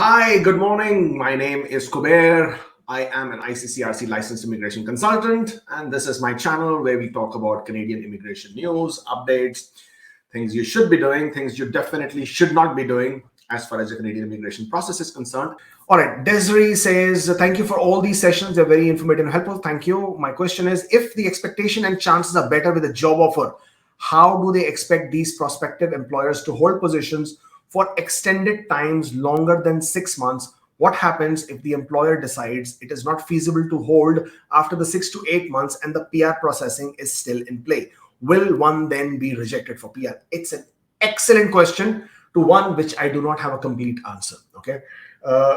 Hi, good morning. My name is Kubeir. I am an ICCRC licensed immigration consultant, and this is my channel where we talk about Canadian immigration news, updates, things you should be doing, things you definitely should not be doing as far as the Canadian immigration process is concerned. All right, Desiree says, thank you for all these sessions. They're very informative and helpful. Thank you. My question is, if the expectation and chances are better with a job offer, how do they expect these prospective employers to hold positions for extended times longer than 6 months? What happens if the employer decides it is not feasible to hold after the 6 to 8 months and the PR processing is still in play? Will one then be rejected for PR? It's an excellent question to one which I do not have a complete answer. Okay. Uh,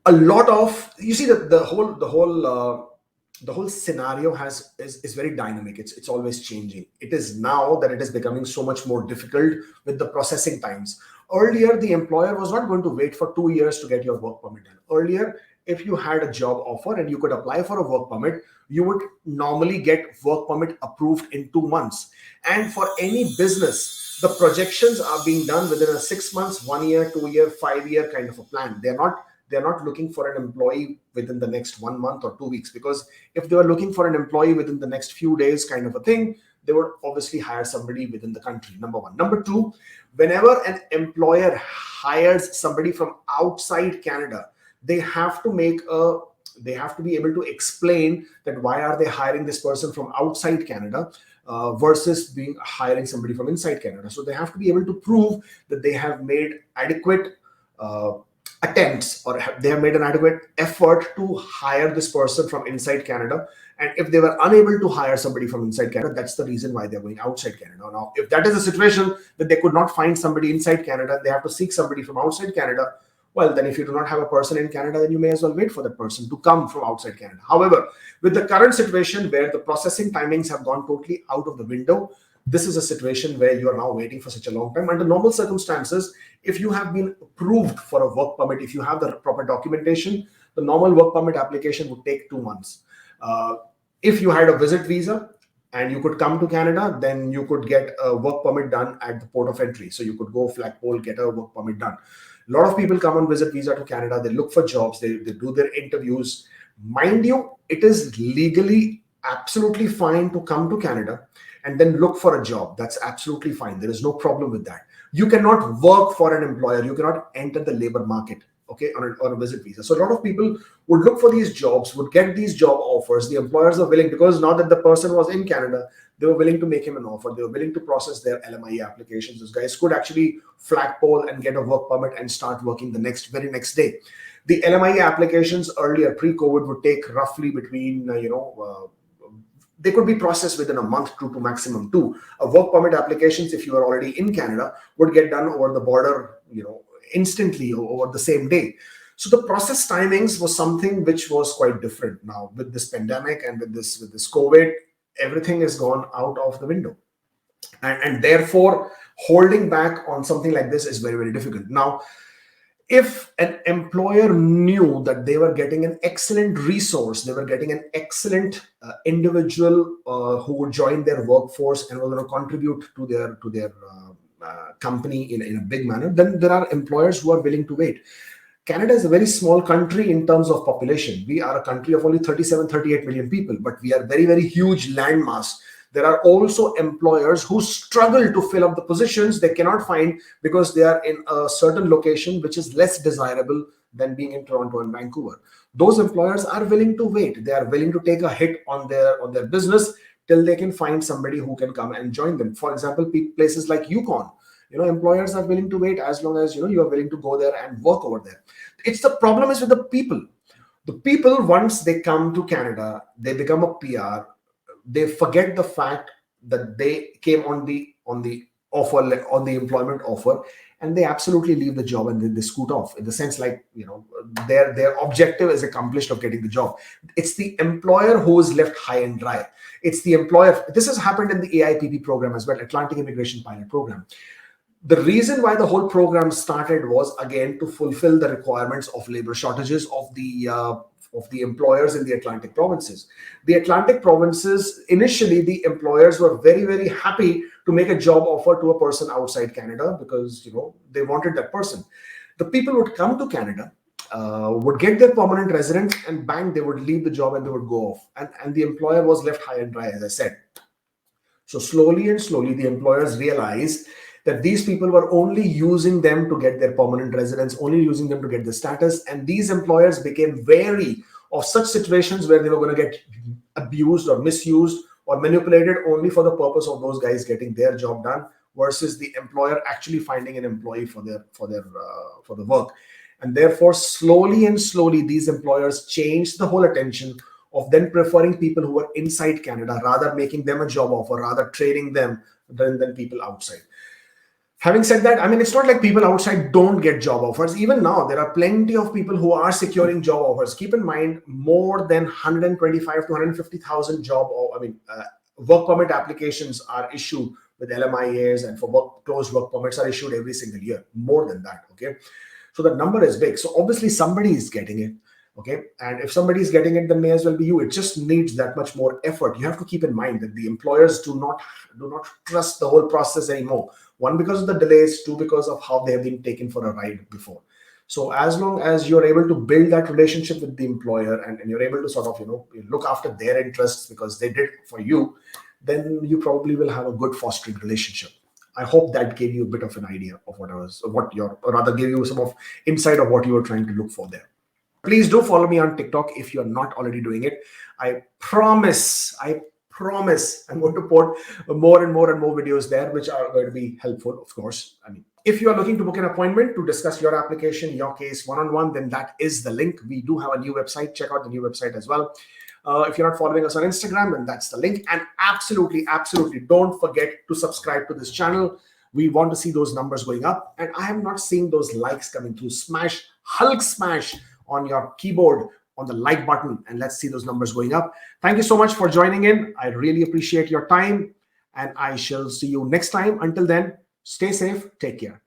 a lot of, you see, that the whole scenario is very dynamic. It's always changing. It is now that it is becoming so much more difficult with the processing times. Earlier, the employer was not going to wait for 2 years to get your work permit done. Earlier, if you had a job offer and you could apply for a work permit, you would normally get work permit approved in 2 months. And for any business, the projections are being done within a 6 months, 1 year, 2 year, 5 year kind of a plan. They're not looking for an employee within the next 1 month or 2 weeks, because if they were looking for an employee within the next few days kind of a thing, they would obviously hire somebody within the country. Number one. Number two, whenever an employer hires somebody from outside Canada, they have to be able to explain that why are they hiring this person from outside Canada versus being hiring somebody from inside Canada. So they have to be able to prove that they have made adequate attempts, or they have made an adequate effort to hire this person from inside Canada. And if they were unable to hire somebody from inside Canada, that's the reason why they're going outside Canada. Now, if that is a situation that they could not find somebody inside Canada, they have to seek somebody from outside Canada. Well, then if you do not have a person in Canada, then you may as well wait for that person to come from outside Canada. However, with the current situation where the processing timings have gone totally out of the window, this is a situation where you are now waiting for such a long time. Under normal circumstances, if you have been approved for a work permit, if you have the proper documentation, the normal work permit application would take 2 months. If you had a visit visa and you could come to Canada, then you could get a work permit done at the port of entry. So you could go flagpole, get a work permit done. A lot of people come on visit visa to Canada. They look for jobs. They do their interviews. Mind you, it is legally absolutely fine to come to Canada and then look for a job. That's absolutely fine. There is no problem with that. You cannot work for an employer. You cannot enter the labor market, okay, on a visit visa. So a lot of people would look for these jobs, would get these job offers. The employers are willing, because now that the person was in Canada, they were willing to make him an offer. They were willing to process their LMIE applications. Those guys could actually flagpole and get a work permit and start working the very next day. The LMIE applications earlier, pre-COVID, would take roughly between, they could be processed within a month to maximum 2. A work permit applications, if you are already in Canada, would get done over the border, instantly, over the same day. So the process timings was something which was quite different. Now with this pandemic and with this COVID, everything is gone out of the window, and therefore holding back on something like this is very, very difficult. Now, if an employer knew that they were getting an excellent resource, they were getting an excellent individual who would join their workforce and was going to contribute to their company in a big manner, then there are employers who are willing to wait. Canada is a very small country in terms of population. We are a country of only 37, 38 million people, but we are very, very huge landmass. There are also employers who struggle to fill up the positions they cannot find because they are in a certain location which is less desirable than being in Toronto and Vancouver. Those employers are willing to wait. They are willing to take a hit on their business till they can find somebody who can come and join them. For example, places like Yukon, employers are willing to wait as long as you are willing to go there and work over there. It's the problem is with the people. The people, once they come to Canada, they become a PR. They forget the fact that they came on the offer, on the employment offer, and they absolutely leave the job and then they scoot off, in the sense like their objective is accomplished of getting the job. It's the employer who is left high and dry. It's the employer. This has happened in the AIPP program as well, Atlantic Immigration Pilot Program. The reason why the whole program started was, again, to fulfill the requirements of labor shortages of the employers in the Atlantic provinces. The Atlantic provinces, initially, the employers were very, very happy to make a job offer to a person outside Canada because, they wanted that person. The people would come to Canada, would get their permanent residence, and bang, they would leave the job and they would go off. And the employer was left high and dry, as I said. So slowly and slowly, the employers realized that these people were only using them to get their permanent residence, only using them to get the status. And these employers became wary of such situations where they were going to get abused or misused or manipulated only for the purpose of those guys getting their job done, versus the employer actually finding an employee for the work. And therefore, slowly and slowly, these employers changed the whole attention of then preferring people who were inside Canada, rather making them a job offer, rather trading them than people outside. Having said that, I mean, it's not like people outside don't get job offers. Even now, there are plenty of people who are securing job offers. Keep in mind, more than 125 to 150,000 work permit applications are issued with LMIAs, and for closed work permits are issued every single year. More than that, okay? So the number is big. So obviously somebody is getting it. Okay, and if somebody is getting it, then may as well be you. It just needs that much more effort. You have to keep in mind that the employers do not trust the whole process anymore. One, because of the delays. Two, because of how they have been taken for a ride before. So as long as you're able to build that relationship with the employer, and you're able to sort of look after their interests because they did for you, then you probably will have a good fostering relationship. I hope that gave you a bit of an idea of gave you some of insight of what you were trying to look for there. Please do follow me on TikTok if you're not already doing it. I promise I'm going to put more and more videos there, which are going to be helpful, of course. I mean, if you are looking to book an appointment to discuss your application, your case one-on-one, then that is the link. We do have a new website. Check out the new website as well. If you're not following us on Instagram, then that's the link. And absolutely don't forget to subscribe to this channel. We want to see those numbers going up. And I am not seeing those likes coming through. Hulk smash on your keyboard on the like button, and let's see those numbers going up. Thank you so much for joining in. I really appreciate your time, and I shall see you next time. Until then, stay safe, take care.